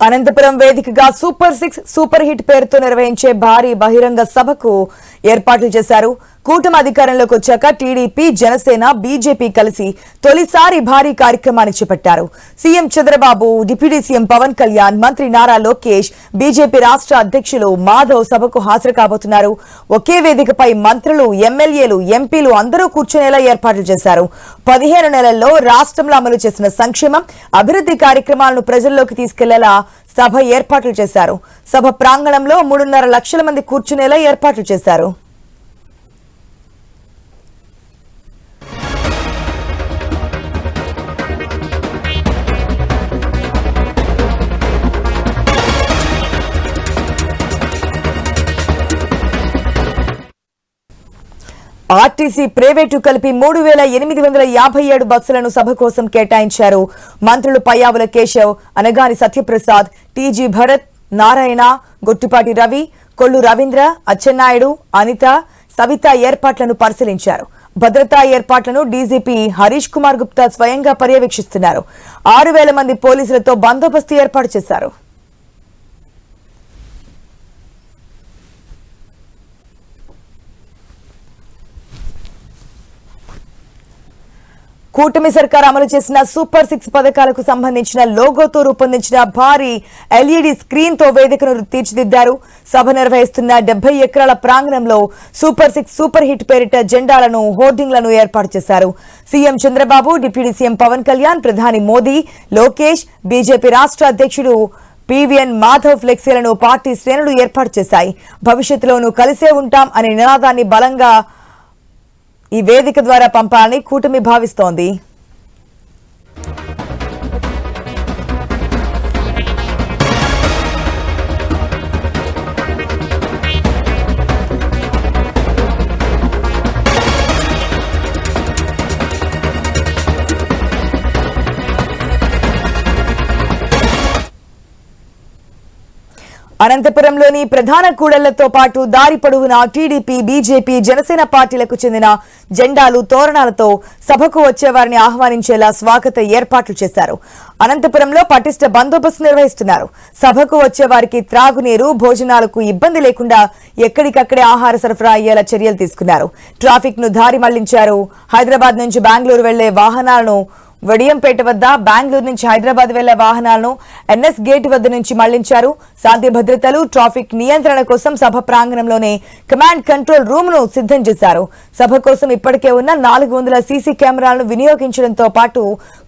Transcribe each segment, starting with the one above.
అనంతపురం వేదికగా super 6 super hit పేరుతో నిర్వహించే భారీ బహిరంగ సభకు ఏర్పాట్లు చేశారు. కూటమి అధికారంలోకి వచ్చాక టీడీపీ, జనసేన, బీజేపీ కలిసి తొలిసారి భారీ కార్యక్రమాన్ని చేపట్టారు. CM Chandrababu, deputy CM Pawan Kalyan, మంత్రి నారా లోకేష్, బీజేపీ రాష్ట్ర అధ్యక్షులు మాధవ్ సభకు హాజరు కాబోతున్నారు. ఒకే వేదికపై మంత్రులు, ఎమ్మెల్యేలు, ఎంపీలు అందరూ కూర్చునేలా ఏర్పాట్లు చేశారు. 15 నెలల్లో రాష్ట్రంలో అమలు చేసిన సంక్షేమం, అభివృద్ధి కార్యక్రమాలను ప్రజల్లోకి తీసుకెళ్లేలా సభ ఏర్పాట్లు చేశారు. సభ ప్రాంగణంలో 3.5 లక్షల మంది కూర్చునేలా ఏర్పాట్లు చేశారు. ఆర్టీసీ, ప్రైవేటు కలిపి 3857 బస్సులను సభ కోసం కేటాయించారు. మంత్రులు పయ్యావుల కేశవ్, అనగాని సత్యప్రసాద్, టీజీ భరత్, నారాయణ, గొట్టిపాటి రవి, కొల్లు రవీంద్ర, అచ్చెన్నాయుడు, అనిత, సవిత ఏర్పాట్లను పరిశీలించారు. భద్రతా ఏర్పాట్లను డీజీపీ హరీష్ కుమార్ గుప్తా స్వయంగా పర్యవేక్షిస్తున్నారు. 6000 మంది పోలీసులతో బందోబస్తు ఏర్పాటు చేశారు. కూటమి సర్కార్ అమలు చేసిన సూపర్ 6 పథకాలకు సంబంధించిన లోగోతో రూపొందించిన భారీ ఎల్ఈడీ స్క్రీన్ తో వేదికను తీర్చిదిద్దారు. సభ నిర్వహిస్తున్న 70 ఎకరాల ప్రాంగణంలో సూపర్ 6 సూపర్ హిట్ పేరిట జెండాలను, హోర్డింగ్లను ఏర్పాటు చేశారు. CM Chandrababu, deputy CM Pawan Kalyan, ప్రధాని మోదీ, లోకేష్, బీజేపీ రాష్ట్ర అధ్యక్షుడు పీవీఎన్ మాధవ్ ఫ్లెక్సీలను పార్టీ శ్రేణులు ఏర్పాటు చేశాయి. భవిష్యత్తులోనూ కలిసే ఉంటాం అనే నినాదాన్ని బలంగా ఈ వేదిక ద్వారా పంపాలని కూటమి భావిస్తోంది. అనంతపురంలోని ప్రధాన కూడళ్లతో పాటు దారి పొడవునా టీడీపీ, బీజేపీ, జనసేన పార్టీలకు చెందిన జెండాలు, తోరణాలతో సభకు వచ్చేవారిని ఆహ్వానించేలా స్వాగత ఏర్పాట్లు చేశారు. అనంతపురంలో పటిష్ట బందోబస్తు నిర్వహిస్తున్నారు. సభకు వచ్చేవారికి త్రాగునీరు, భోజనాలకు ఇబ్బంది లేకుండా ఎక్కడికక్కడే ఆహార సరఫరా అయ్యేలా చర్యలు తీసుకున్నారు. ట్రాఫిక్ ను దారి మళ్లించారు. హైదరాబాద్ నుంచి బెంగళూరు వెళ్లే వాహనాలను వడియంపేట వద్ద, బెంగళూరు నుంచి హైదరాబాద్ వెళ్లే వాహనాలను ఎన్ఎస్ గేట్ వద్ద నుంచి మళ్లించారు. శాంతి భద్రతలు, ట్రాఫిక్ నియంత్రణ కోసం సభ ప్రాంగణంలోనే కమాండ్ కంట్రోల్ రూమ్ ను సిద్ధం చేశారు. సభ కోసం ఇప్పటికే ఉన్న 400 సీసీ కెమెరాలను వినియోగించడంతో పాటు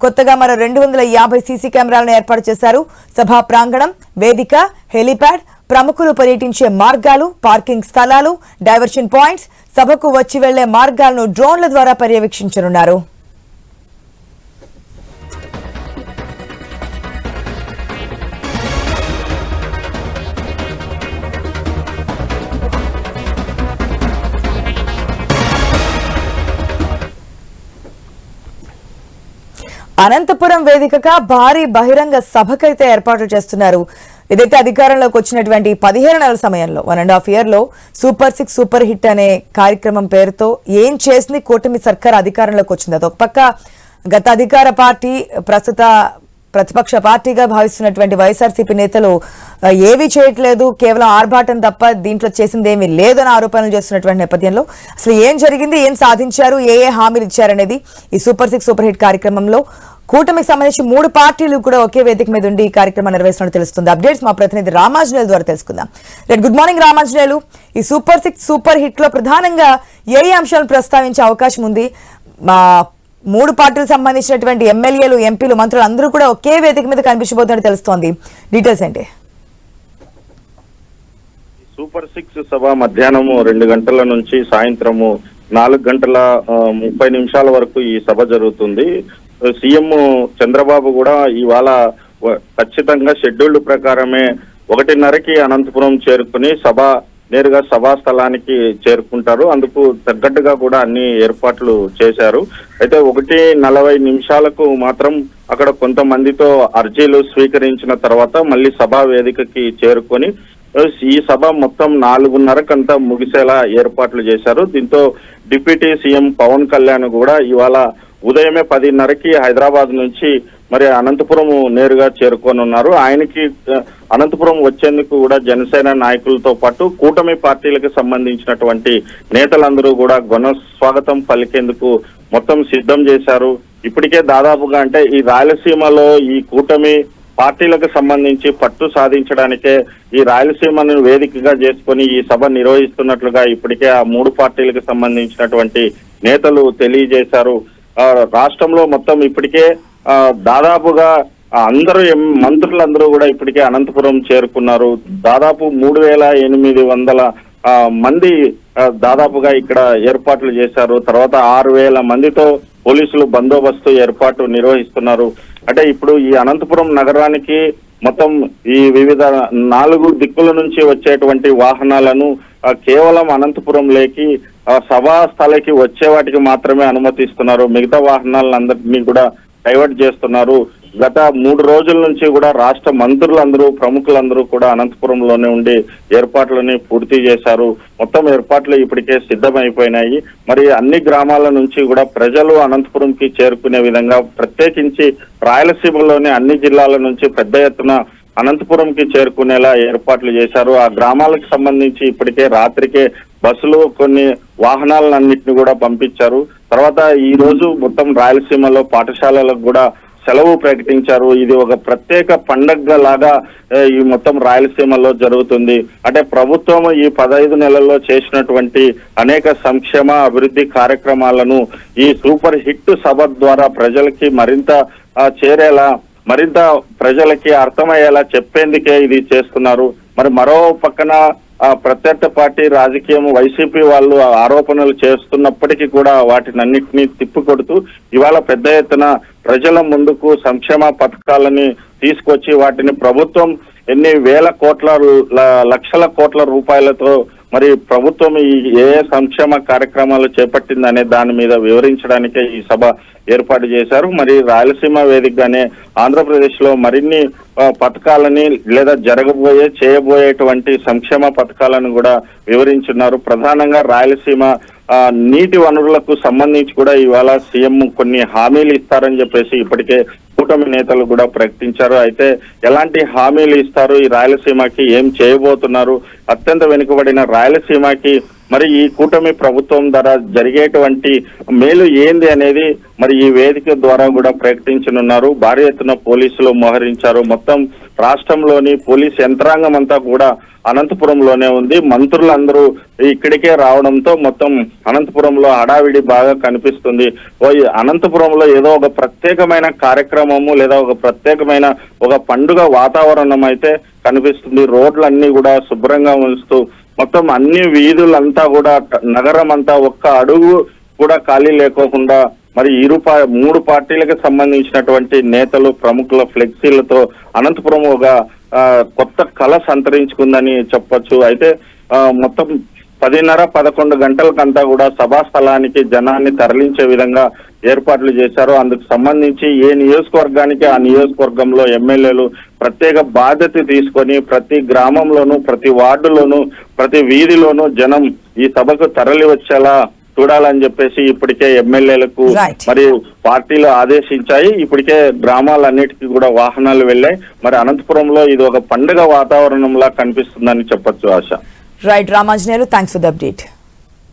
కొత్తగా మరో 250 సీసీ కెమెరాలను ఏర్పాటు చేశారు. సభా ప్రాంగణం, వేదిక, హెలీప్యాడ్, ప్రముఖులు పర్యటించే మార్గాలు, పార్కింగ్ స్థలాలు, డైవర్షన్ పాయింట్స్, సభకు వచ్చి వెళ్లే మార్గాలను డ్రోన్ల ద్వారా పర్యవేక్షించనున్నారు. అనంతపురం వేదికగా భారీ బహిరంగ సభకైతే ఏర్పాట్లు చేస్తున్నారు. ఇదైతే అధికారంలోకి వచ్చినటువంటి 15 నెలల సమయంలో 1.5 year లో సూపర్ 6 సూపర్ హిట్ అనే కార్యక్రమం పేరుతో ఏం చేసింది కూటమి సర్కార్ అధికారంలోకి వచ్చింది. అదొక పక్క గత అధికార పార్టీ, ప్రస్తుత ప్రతిపక్ష పార్టీగా భావిస్తున్నటువంటి వైఎస్ఆర్సీపీ నేతలు ఏవీ చేయట్లేదు, కేవలం ఆర్భాటం తప్ప దీంట్లో చేసింది ఏమీ లేదని ఆరోపణలు చేస్తున్నటువంటి నేపథ్యంలో అసలు ఏం జరిగింది, ఏం సాధించారు, ఏ హామీలు ఇచ్చారనేది ఈ సూపర్ 6 సూపర్ హిట్ కార్యక్రమంలో కూటమికి సంబంధించి 3 పార్టీలు కూడా ఒకే వేదిక మీద ఉండి ఈ కార్యక్రమం నిర్వహిస్తున్నట్టు తెలుస్తుంది. అప్డేట్స్ మా ప్రతినిధి రామాంజనేయులు ద్వారా తెలుసుకుందాం. Good morning Ramanjaneyulu. ఈ సూపర్ 6 సూపర్ హిట్ లో ప్రధానంగా ఏ అంశాలను ప్రస్తావించే అవకాశం ఉంది? 3 పార్టీలకు సంబంధించినటువంటి ఎమ్మెల్యేలు, ఎంపీలు, మంత్రులు అందరూ కూడా ఒకే వేదిక మీద కనిపించబోతున్నట్టు తెలుస్తోంది. డీటెయిల్స్ ఏంటి? సూపర్ 6 సభ మధ్యాహ్నము 2 గంటల నుంచి సాయంత్రము 4:30 వరకు ఈ సభ జరుగుతుంది. సీఎం చంద్రబాబు కూడా ఇవాళ ఖచ్చితంగా షెడ్యూల్డ్ ప్రకారమే 1:30కి అనంతపురం చేరుకుని నేరుగా సభా స్థలానికి చేరుకుంటారు. అందుకు తగ్గట్టుగా కూడా అన్ని ఏర్పాట్లు చేశారు. అయితే 1:40 మాత్రం అక్కడ కొంతమందితో అర్జీలు స్వీకరించిన తర్వాత మళ్ళీ సభా వేదికకి చేరుకొని ఈ సభ మొత్తం 4:30కంతా ముగిసేలా ఏర్పాట్లు చేశారు. దీంతో డిప్యూటీ సీఎం పవన్ కళ్యాణ్ కూడా ఇవాళ ఉదయమే 10:30కి హైదరాబాద్ నుంచి మరి అనంతపురం నేరుగా చేరుకోనున్నారు. ఆయనకి అనంతపురం వచ్చేందుకు కూడా జనసేన నాయకులతో పాటు కూటమి పార్టీలకు సంబంధించినటువంటి నేతలందరూ కూడా ఘన స్వాగతం పలికేందుకు మొత్తం సిద్ధం చేశారు. ఇప్పటికే దాదాపుగా అంటే ఈ రాయలసీమలో ఈ కూటమి పార్టీలకు సంబంధించి పట్టు సాధించడానికే ఈ రాయలసీమను వేదికగా చేసుకుని ఈ సభ నిర్వహిస్తున్నట్లుగా ఇప్పటికే ఆ మూడు పార్టీలకు సంబంధించినటువంటి నేతలు తెలియజేశారు. రాష్ట్రంలో మొత్తం ఇప్పటికే దాదాపుగా అందరూ మంత్రులందరూ కూడా ఇప్పటికే అనంతపురం చేరుకున్నారు. దాదాపు 3,800 మంది దాదాపుగా ఇక్కడ ఏర్పాట్లు చేశారు. తర్వాత 6,000 మందితో పోలీసులు బందోబస్తు ఏర్పాటు నిర్వహిస్తున్నారు. అంటే ఇప్పుడు ఈ అనంతపురం నగరానికి మొత్తం ఈ వివిధ 4 దిక్కుల నుంచి వచ్చేటువంటి వాహనాలను కేవలం అనంతపురంలోకి సభా స్థలకి వచ్చే వాటికి మాత్రమే అనుమతిస్తున్నారు. మిగతా వాహనాలందరినీ కూడా డైవర్ట్ చేస్తున్నారు. గత 3 రోజుల నుంచి కూడా రాష్ట్ర మంత్రులందరూ ప్రముఖులందరూ కూడా అనంతపురంలోనే ఉండి ఏర్పాట్లని పూర్తి చేశారు. మొత్తం ఏర్పాట్లు ఇప్పటికే సిద్ధమైపోయినాయి. మరి అన్ని గ్రామాల నుంచి కూడా ప్రజలు అనంతపురంకి చేరుకునే విధంగా ప్రత్యేకించి రాయలసీమలోని అన్ని జిల్లాల నుంచి పెద్ద ఎత్తున అనంతపురంకి చేరుకునేలా ఏర్పాట్లు చేశారు. ఆ గ్రామాలకు సంబంధించి ఇప్పటికే రాత్రికే బస్సులు కొన్ని వాహనాలన్నింటినీ కూడా పంపించారు. తర్వాత ఈ రోజు మొత్తం రాయలసీమలో పాఠశాలలకు కూడా సెలవు ప్రకటించారు. ఇది ఒక ప్రత్యేక పండగ లాగా ఈ మొత్తం రాయలసీమలో జరుగుతుంది. అంటే ప్రభుత్వం ఈ 15 నెలల్లో చేసినటువంటి అనేక సంక్షేమ అభివృద్ధి కార్యక్రమాలను ఈ సూపర్ హిట్ సభ ద్వారా ప్రజలకి మరింత చేరేలా, మరింత ప్రజలకి అర్థమయ్యేలా చెప్పేందుకే ఇది చేస్తున్నారు. మరి మరో పక్కన ప్రత్యర్థి పార్టీ రాజకీయం వైసీపీ వాళ్ళు ఆరోపణలు చేస్తున్నప్పటికీ కూడా వాటినన్నింటినీ తిప్పికొడుతూ ఇవాళ పెద్ద ఎత్తున ప్రజల ముందుకు సంక్షేమ పథకాలని తీసుకొచ్చి వాటిని ప్రభుత్వం ఎన్ని వేల కోట్ల లక్షల కోట్ల రూపాయలతో మరి ప్రభుత్వం ఏ సంక్షేమ కార్యక్రమాలు చేపట్టిందనే దాని మీద వివరించడానికే ఈ సభ ఏర్పాటు చేశారు. మరి రాయలసీమ వేదికగానే ఆంధ్రప్రదేశ్ లో మరిన్ని పథకాలని లేదా చేయబోయేటువంటి సంక్షేమ పథకాలను కూడా వివరించున్నారు. ప్రధానంగా రాయలసీమ నీటి వనరులకు సంబంధించి కూడా ఇవాళ సీఎం కొన్ని హామీలు ఇస్తారని చెప్పేసి ఇప్పటికే కూటమి నేతలు కూడా ప్రకటించారు. అయితే ఎలాంటి హామీలు ఇస్తారు, ఈ రాయలసీమకి ఏం చేయబోతున్నారు, అత్యంత వెనుకబడిన రాయలసీమకి మరి ఈ కూటమి ప్రభుత్వం ద్వారా జరిగేటువంటి మేలు ఏంది అనేది మరి ఈ వేదిక ద్వారా కూడా ప్రకటించనున్నారు. భారీ ఎత్తున పోలీసులు మోహరించారు. మొత్తం రాష్ట్రంలోని పోలీస్ యంత్రాంగం అంతా కూడా అనంతపురంలోనే ఉంది. మంత్రులందరూ ఇక్కడికే రావడంతో మొత్తం అనంతపురంలో హడావిడి బాగా కనిపిస్తుంది. అనంతపురంలో ఏదో ఒక ప్రత్యేకమైన కార్యక్రమము లేదా ఒక ప్రత్యేకమైన ఒక పండుగ వాతావరణం అయితే కనిపిస్తుంది. రోడ్లన్నీ కూడా శుభ్రంగా ఉంచుతూ మొత్తం అన్ని వీధులంతా కూడా నగరం అంతా ఒక్క అడుగు కూడా ఖాళీ లేకోకుండా మరి 3 పార్టీలకు సంబంధించినటువంటి నేతలు ప్రముఖుల ఫ్లెక్సీలతో అనంతపురం ఒక కొత్త కళ సంతరించుకుందని చెప్పొచ్చు. అయితే మొత్తం 10:30-11 గంటలకంతా కూడా సభా స్థలానికి జనాన్ని తరలించే విధంగా ఏర్పాట్లు చేశారు. అందుకు సంబంధించి ఏ నియోజకవర్గానికి ఆ నియోజకవర్గంలో ఎమ్మెల్యేలు ప్రత్యేక బాధ్యత తీసుకొని ప్రతి గ్రామంలోనూ, ప్రతి వార్డులోనూ, ప్రతి వీధిలోనూ జనం ఈ సభకు తరలి వచ్చేలా చూడాలని చెప్పేసి ఇప్పటికే ఎమ్మెల్యేలకు మరి పార్టీలు ఆదేశించాయి. ఇప్పటికే గ్రామాలన్నిటికీ కూడా వాహనాలు వెళ్ళాయి. మరి అనంతపురంలో ఇది ఒక పండుగ వాతావరణంలా కనిపిస్తుందని చెప్పొచ్చు. ఆశ. Right Ramanjaneyulu, thanks for the update.